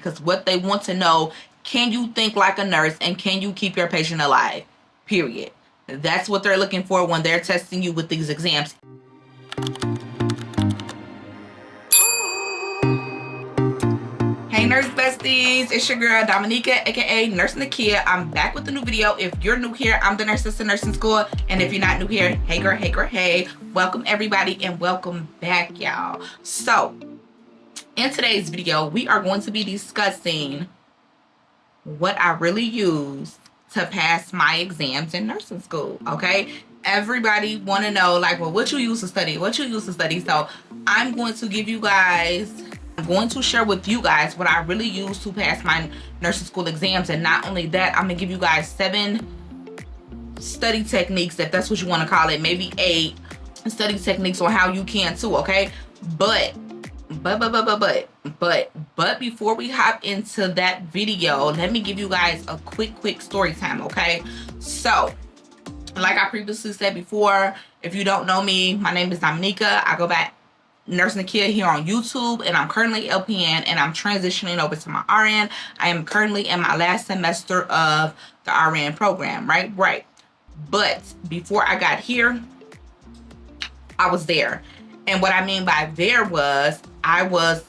because what they want to know, can you think like a nurse and can you keep your patient alive? Period. That's what they're looking for when they're testing you with these exams. Hey nurse besties, it's your girl Dominica, aka Nurse Nakia. I'm back with a new video. If you're new here, I'm the nurse assistant nursing school, and if you're not new here, hey girl, hey girl, hey. Welcome everybody and welcome back, y'all. So in today's video, we are going to be discussing what I really use to pass my exams in nursing school. Okay, everybody want to know, like, well, what you use to study, so I'm going to share with you guys what I really use to pass my nursing school exams. And not only that, I'm gonna give you guys 7 study techniques, if that's what you want to call it, maybe 8 study techniques on how you can too. Okay, but before we hop into that video, let me give you guys a quick story time. Okay, so like I previously said before, if you don't know me, my name is Dominica. I go by Nurse Nakia here on YouTube, and I'm currently LPN, and I'm transitioning over to my RN. I am currently in my last semester of the RN program, right? But before I got here, I was there. And what I mean by there was, I was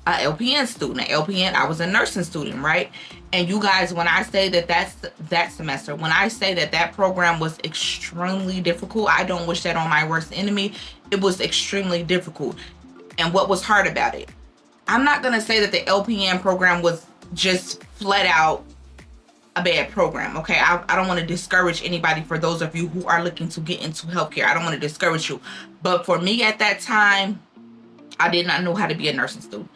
a LPN student. I was a nursing student, right? And you guys, when I say that semester, when I say that program was extremely difficult, I don't wish that on my worst enemy. It was extremely difficult. And what was hard about it? I'm not going to say that the LPN program was just flat out a bad program, okay? I don't want to discourage anybody. For those of you who are looking to get into healthcare, I don't want to discourage you. But for me at that time, I did not know how to be a nursing student.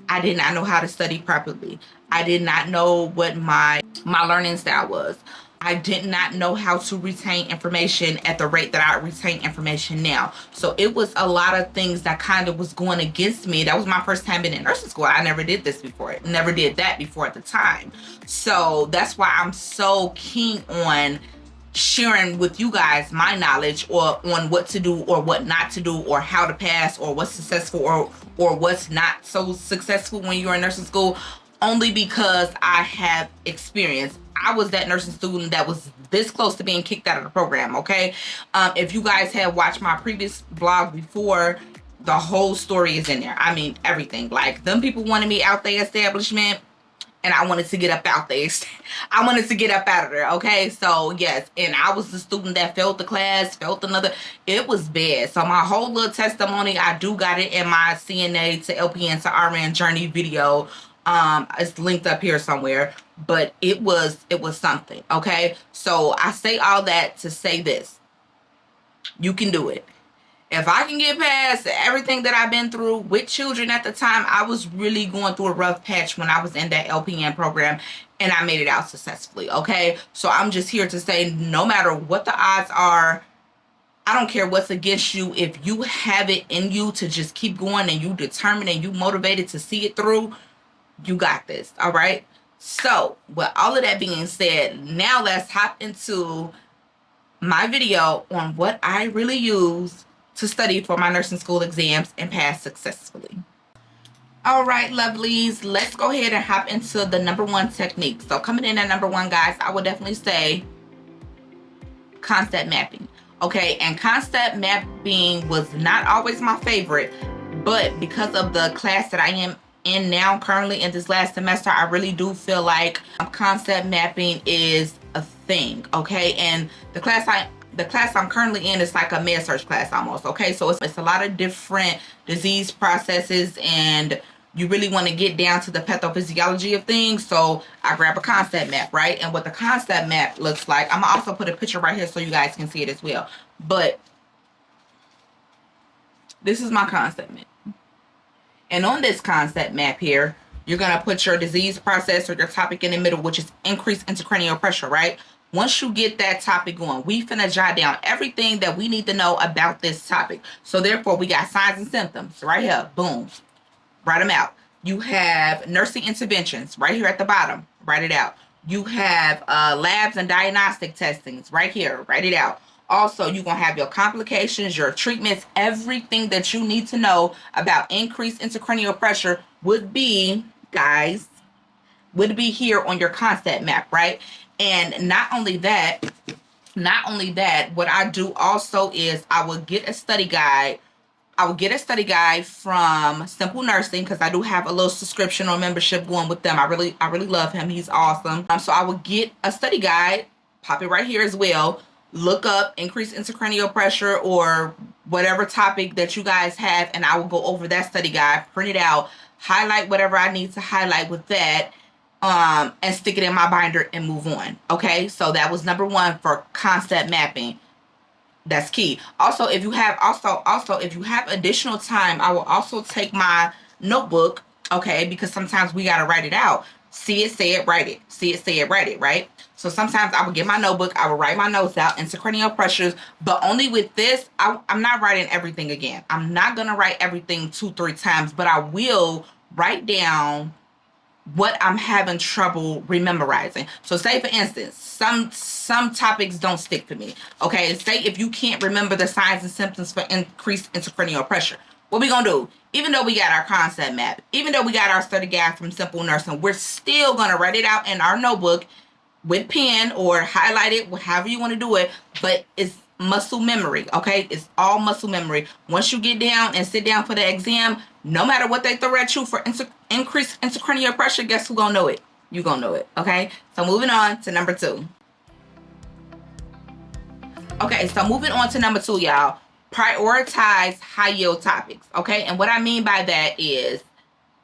I did not know how to study properly. I did not know what my learning style was. I did not know how to retain information at the rate that I retain information now. So it was a lot of things that kind of was going against me. That was my first time being in nursing school. I never did this before. Never did that before at the time. So that's why I'm so keen on sharing with you guys my knowledge, or on what to do or what not to do, or how to pass, or what's successful or what's not so successful when you're in nursing school, only because I have experience. I was that nursing student that was this close to being kicked out of the program, okay? If you guys have watched my previous blog before, the whole story is in there. I mean, everything. Like, them people wanted me out their establishment, and I wanted to get up out there. I wanted to get up out of there, okay? So, yes, and I was the student that failed the class, failed another. It was bad. So, my whole little testimony, I do got it in my CNA to LPN to RN journey video. It's linked up here somewhere, but it was something, okay? So, I say all that to say this. You can do it. If I can get past everything that I've been through with children at the time, I was really going through a rough patch when I was in that LPN program, and I made it out successfully, okay? So I'm just here to say, no matter what the odds are, I don't care what's against you. If you have it in you to just keep going, and you determined and you motivated to see it through, you got this, all right? So with all of that being said, now let's hop into my video on what I really use to study for my nursing school exams and pass successfully. All right, lovelies, let's go ahead and hop into the number 1 technique. So coming in at number 1, guys, I would definitely say concept mapping. Okay, and concept mapping was not always my favorite, but because of the class that I am in now, currently in this last semester, I really do feel like concept mapping is a thing, okay? And the class I'm currently in is like a med surg class almost, okay? So it's a lot of different disease processes, and you really want to get down to the pathophysiology of things. So I grab a concept map, right? And what the concept map looks like, I'm gonna also put a picture right here so you guys can see it as well. But this is my concept map. And on this concept map here, you're gonna put your disease process or your topic in the middle, which is increased intracranial pressure, right? Once you get that topic going, we finna jot down everything that we need to know about this topic. So therefore, we got signs and symptoms right here. Boom. Write them out. You have nursing interventions right here at the bottom. Write it out. You have labs and diagnostic testings right here. Write it out. Also, you're going to have your complications, your treatments, everything that you need to know about increased intracranial pressure would be guys, would be here on your concept map, right? And not only that, what I do also is I will get a study guide. I will get a study guide from Simple Nursing, because I do have a little subscription or membership going with them. I really love him. He's awesome. So I will get a study guide, pop it right here as well. Look up increased intracranial pressure or whatever topic that you guys have, and I will go over that study guide, print it out, highlight whatever I need to highlight with that, and stick it in my binder and move on. Okay, so that was number one for concept mapping. That's key. Also, if you have if you have additional time, I will also take my notebook, okay, because sometimes we got to write it out. See it, say it, write it. See it, say it, write it, right? So sometimes I will get my notebook, I will write my notes out, intracranial pressures, but only with this, I'm not writing everything again. I'm not going to write everything 2-3 times, but I will write down what I'm having trouble rememorizing. So say for instance, some topics don't stick for me. Okay, say if you can't remember the signs and symptoms for increased intracranial pressure, what we gonna do? Even though we got our concept map, even though we got our study guide from Simple Nursing, we're still gonna write it out in our notebook with pen or highlight it, however you want to do it, but it's muscle memory. Okay, it's all muscle memory. Once you get down and sit down for the exam, no matter what they throw at you for increased intracranial pressure, guess who gonna know it? You gonna know it. Okay, so moving on to number 2. Okay, so moving on to number 2, y'all. Prioritize high yield topics. Okay, and what I mean by that is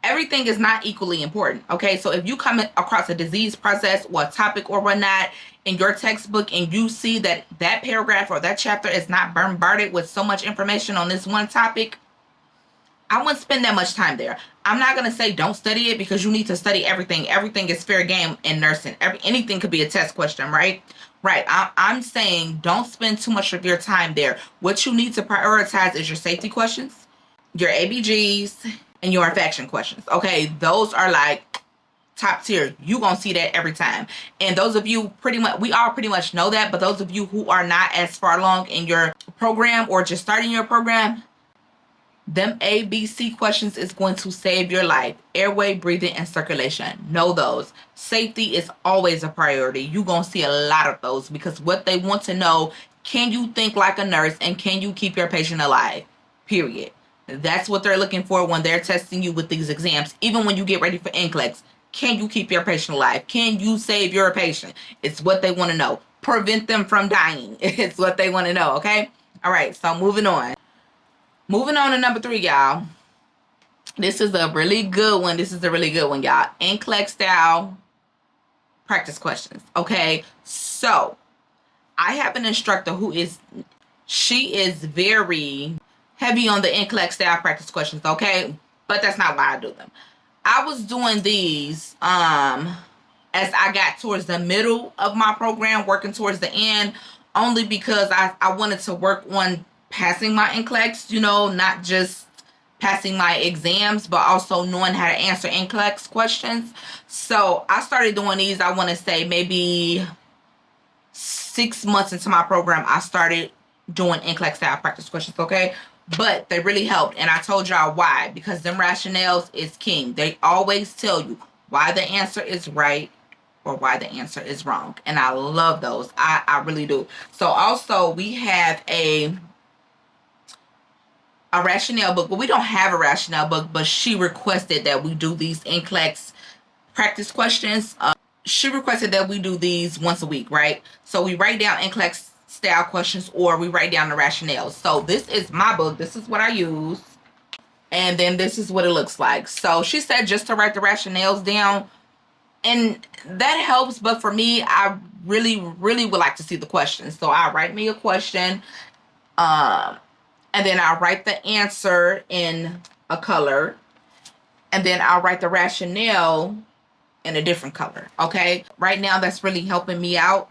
everything is not equally important. Okay, so if you come across a disease process or a topic or whatnot in your textbook and you see that that paragraph or that chapter is not bombarded with so much information on this one topic, I wouldn't spend that much time there. I'm not going to say don't study it, because you need to study everything. Everything is fair game in nursing. Anything could be a test question, right? Right. I'm saying don't spend too much of your time there. What you need to prioritize is your safety questions, your ABGs, and your infection questions. Okay, those are like top tier. You gonna see that every time. And those of you we all pretty much know that, but those of you who are not as far along in your program or just starting your program, them ABC questions is going to save your life. Airway, breathing, and circulation. Know those. Safety is always a priority. You're going to see a lot of those, because what they want to know, can you think like a nurse and can you keep your patient alive? Period. That's what they're looking for when they're testing you with these exams. Even when you get ready for NCLEX, can you keep your patient alive? Can you save your patient? It's what they want to know. Prevent them from dying. It's what they want to know, okay? All right, so moving on. Moving on to number 3, y'all. This is a really good one. Y'all. NCLEX style practice questions. Okay, so I have an instructor she is very heavy on the NCLEX style practice questions. Okay, but that's not why I do them. I was doing these as I got towards the middle of my program, working towards the end, only because I wanted to work on passing my NCLEX, not just passing my exams, but also knowing how to answer NCLEX questions. So I started doing these, I want to say maybe 6 months into my program, I started doing NCLEX style practice questions, okay? But they really helped, and I told y'all why, because them rationales is king. They always tell you why the answer is right or why the answer is wrong, and I love those. I really do. So also we have a rationale book, but we don't have a rationale book, but she requested that we do these NCLEX practice questions. She requested that we do these once a week, right? So we write down NCLEX style questions or we write down the rationales. So this is my book. This is what I use. And then this is what it looks like. So she said just to write the rationales down, and that helps. But for me, I really would like to see the questions. So I write me a question, and then I'll write the answer in a color, and then I'll write the rationale in a different color. Okay, right now that's really helping me out.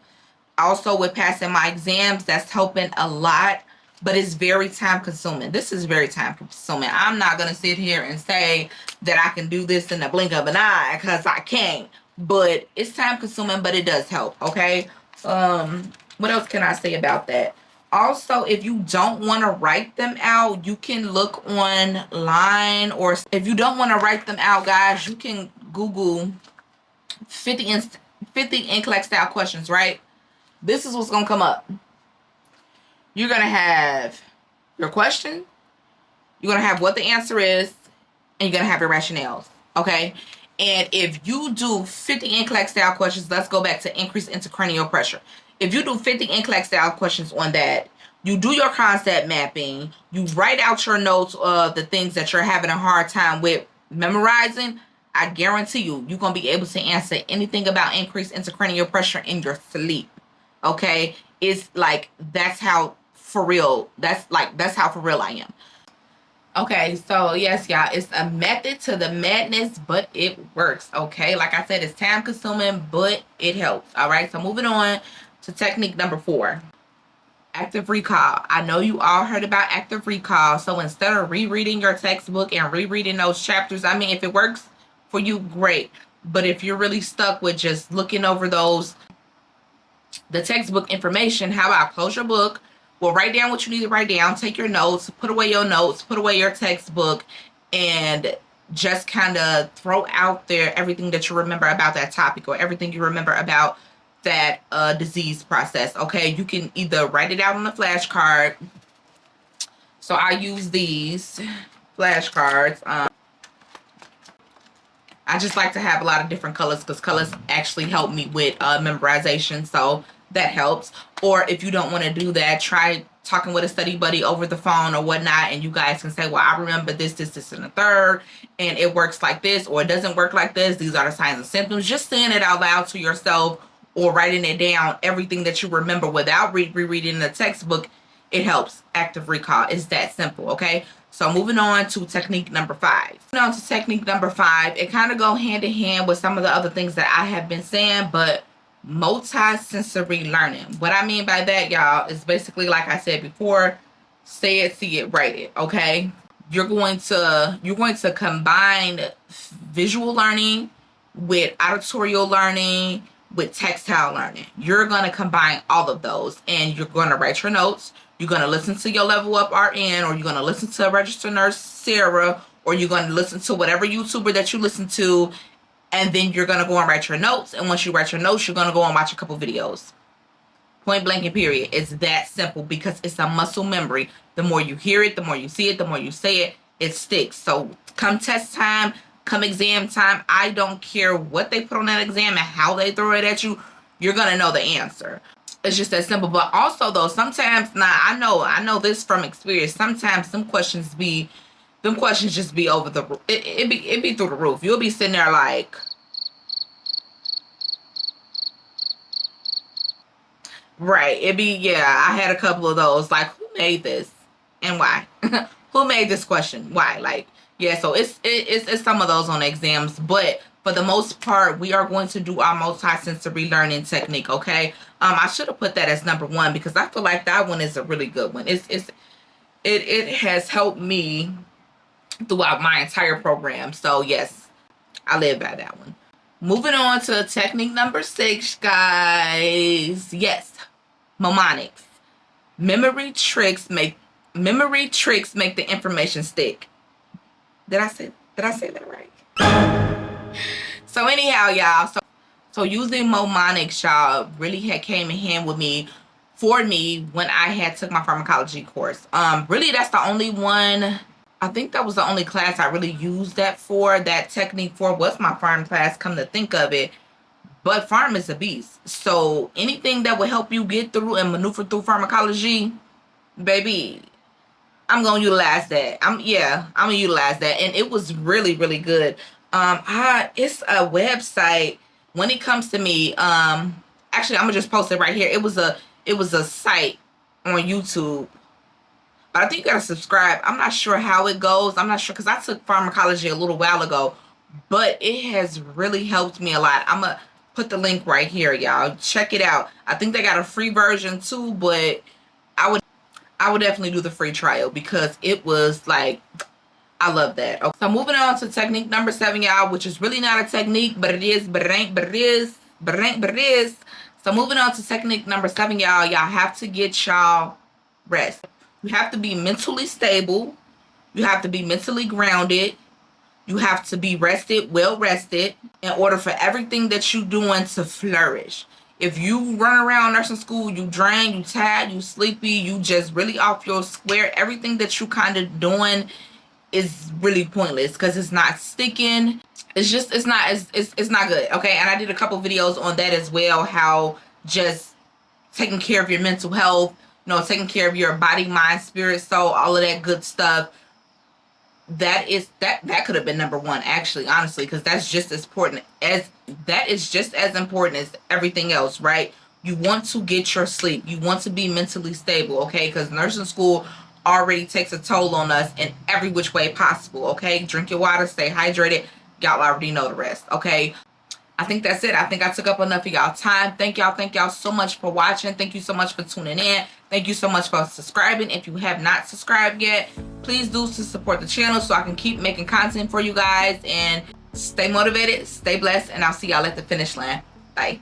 Also with passing my exams, that's helping a lot, but it's very time consuming. This is very time consuming. I'm not gonna sit here and say that I can do this in the blink of an eye, because I can't, but it's time consuming, but it does help. Okay, what else can I say about that? Also, if you don't want to write them out, you can look online, or if you don't want to write them out, guys, you can Google 50 NCLEX style questions, right? This is what's going to come up. You're going to have your question. You're going to have what the answer is. And you're going to have your rationales. Okay? And if you do 50 NCLEX style questions, let's go back to increased intracranial pressure. If you do 50 NCLEX style questions on that, you do your concept mapping, you write out your notes of the things that you're having a hard time with memorizing, I guarantee you, you're going to be able to answer anything about increased intracranial pressure in your sleep. Okay? It's like, that's how for real, that's how for real I am. Okay, so yes, y'all, it's a method to the madness, but it works. Okay, like I said, it's time consuming, but it helps. All right, so moving on to technique number 4. Active recall. I know you all heard about active recall. So instead of rereading your textbook and rereading those chapters, I mean, if it works for you, great. But if you're really stuck with just looking over the textbook information, how about close your book? Well, write down what you need to write down. Take your notes, put away your notes, put away your textbook, and just kind of throw out there everything that you remember about that topic or everything you remember about that disease process. Okay, you can either write it out on a flashcard. So I use these flashcards. I just like to have a lot of different colors because colors actually help me with memorization. So that helps. Or if you don't want to do that, try talking with a study buddy over the phone or whatnot, and you guys can say, well, I remember this, and the third, and it works like this, or it doesn't work like this. These are the signs and symptoms. Just saying it out loud to yourself or writing it down, everything that you remember without rereading the textbook, it helps. Active recall. It's that simple, okay? So moving on to technique number 5. Moving on to technique number 5, it kind of go hand in hand with some of the other things that I have been saying, but multisensory learning. What I mean by that, y'all, is basically, like I said before, say it, see it, write it, okay? You're going to combine visual learning with auditorial learning, with textile learning. You're going to combine all of those, and you're going to write your notes. You're going to listen to your Level Up RN, or you're going to listen to registered nurse Sarah, or you're going to listen to whatever YouTuber that you listen to, and then you're going to go and write your notes. And once you write your notes, you're going to go and watch a couple videos. Point blank and period. It's that simple because it's a muscle memory. The more you hear it, the more you see it, the more you say it, it sticks. So come test time, come exam time, I don't care what they put on that exam and how they throw it at you, you're going to know the answer. It's just that simple. But also, though, sometimes, now I know this from experience, sometimes some questions just be over the roof. It be through the roof. You'll be sitting there like, right, I had a couple of those, like, who made this and why? Who made this question? Why? Like, yeah, so it's some of those on exams, but for the most part, we are going to do our multisensory learning technique, okay? I should have put that as number 1 because I feel like that one is a really good one. It has helped me throughout my entire program. So yes, I live by that one. Moving on to technique number 6, guys. Yes, mnemonics. Memory tricks make the information stick. Did I say that right? So anyhow, y'all, so using mnemonics, y'all, really came in hand with me when I had took my pharmacology course. Really, that's the only one. I think that was the only class I really used that technique for, was my pharm class, come to think of it. But pharm is a beast. So anything that will help you get through and maneuver through pharmacology, baby, I'm going to utilize that. I'm going to utilize that. And it was really, really good. It's a website when it comes to me. Actually, I'm going to just post it right here. It was a site on YouTube. But I think you got to subscribe. I'm not sure how it goes. I'm not sure because I took pharmacology a little while ago. But it has really helped me a lot. I'm going to put the link right here, y'all. Check it out. I think they got a free version too, but I would definitely do the free trial because it was like, I love that. Okay, so moving on to technique number 7, y'all, which is really not a technique, but it is, but it ain't, but it is, but it ain't, but it is. So moving on to technique number 7, y'all have to get y'all rest. You have to be mentally stable. You have to be mentally grounded. You have to be rested, well rested, in order for everything that you're doing to flourish. If you run around nursing school, you drained, you tired, you sleepy, you just really off your square, everything that you kind of doing is really pointless because it's not sticking. It's not good. Okay, and I did a couple videos on that as well, how just taking care of your mental health, taking care of your body, mind, spirit, soul, all of that good stuff. That could have been number one, actually, honestly, because that is just as important as everything else, right? You want to get your sleep. You want to be mentally stable, okay? Because nursing school already takes a toll on us in every which way possible, okay? Drink your water, stay hydrated. Y'all already know the rest, okay? I think that's it. I think I took up enough of y'all time. Thank y'all so much for watching. Thank you so much for tuning in. Thank you so much for subscribing. If you have not subscribed yet, please do to support the channel so I can keep making content for you guys. And stay motivated, stay blessed, and I'll see y'all at the finish line. Bye.